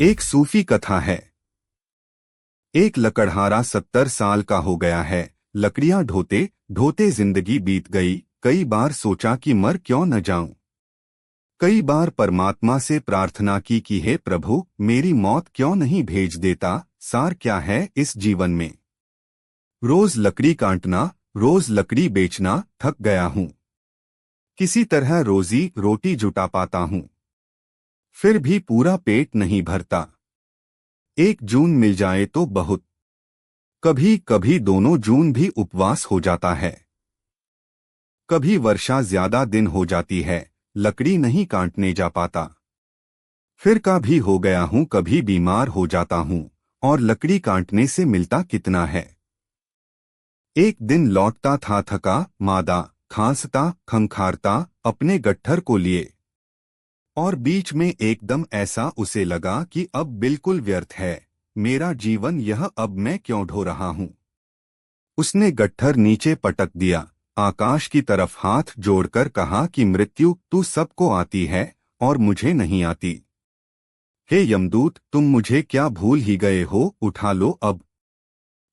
एक सूफी कथा है। एक लकड़हारा 70 साल का हो गया है। लकड़ियां ढोते ढोते जिंदगी बीत गई। कई बार सोचा कि मर क्यों न जाऊं। कई बार परमात्मा से प्रार्थना की कि हे प्रभु, मेरी मौत क्यों नहीं भेज देता। सार क्या है इस जीवन में। रोज लकड़ी काटना, रोज लकड़ी बेचना, थक गया हूं। किसी तरह रोजी रोटी जुटा पाता हूं, फिर भी पूरा पेट नहीं भरता। एक जून मिल जाए तो बहुत। कभी कभी दोनों जून भी उपवास हो जाता है। कभी वर्षा ज्यादा दिन हो जाती है, लकड़ी नहीं काटने जा पाता। फिर का भी हो गया हूं, कभी बीमार हो जाता हूं, और लकड़ी काटने से मिलता कितना है। एक दिन लौटता था थका मादा, खांसता खंखारता अपने गट्ठर को लिए, और बीच में एकदम ऐसा उसे लगा कि अब बिल्कुल व्यर्थ है मेरा जीवन, यह अब मैं क्यों ढो रहा हूं। उसने गट्ठर नीचे पटक दिया, आकाश की तरफ हाथ जोड़कर कहा कि मृत्यु तू सबको आती है और मुझे नहीं आती। हे यमदूत, तुम मुझे क्या भूल ही गए हो, उठा लो अब।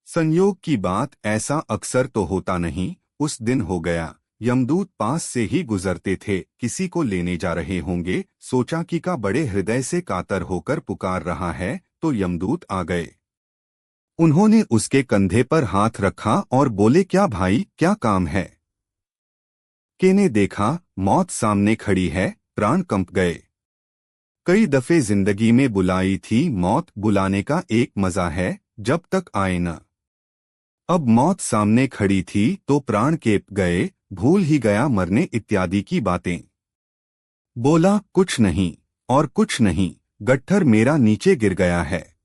संयोग की बात, ऐसा अक्सर तो होता नहीं। उस दिन हो गया। यमदूत पास से ही गुजरते थे, किसी को लेने जा रहे होंगे। सोचा कि का बड़े हृदय से कातर होकर पुकार रहा है, तो यमदूत आ गए। उन्होंने उसके कंधे पर हाथ रखा और बोले, क्या भाई, क्या काम है। के ने देखा मौत सामने खड़ी है, प्राण कंप गए। कई दफे जिंदगी में बुलाई थी मौत, बुलाने का एक मजा है जब तक आए न। अब मौत सामने खड़ी थी तो प्राण केप गए, भूल ही गया मरने इत्यादि की बातें। बोला, कुछ नहीं और कुछ नहीं, गट्ठर मेरा नीचे गिर गया है।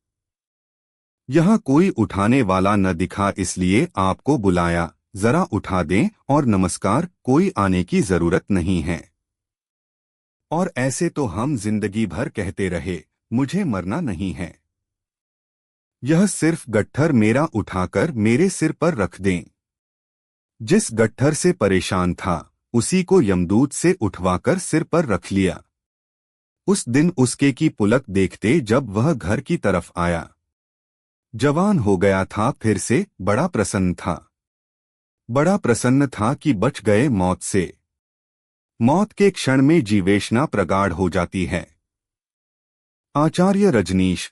यहाँ कोई उठाने वाला न दिखा, इसलिए आपको बुलाया, जरा उठा दें। और नमस्कार, कोई आने की जरूरत नहीं है। और ऐसे तो हम जिंदगी भर कहते रहे, मुझे मरना नहीं है। यह सिर्फ गट्ठर मेरा उठाकर मेरे सिर पर रख दें। जिस गट्ठर से परेशान था, उसी को यमदूत से उठवाकर सिर पर रख लिया। उस दिन उसके की पुलक देखते जब वह घर की तरफ आया। जवान हो गया था फिर से, बड़ा प्रसन्न था। बड़ा प्रसन्न था कि बच गए मौत से। मौत के क्षण में जीवेशना प्रगाढ़ हो जाती है। आचार्य रजनीश।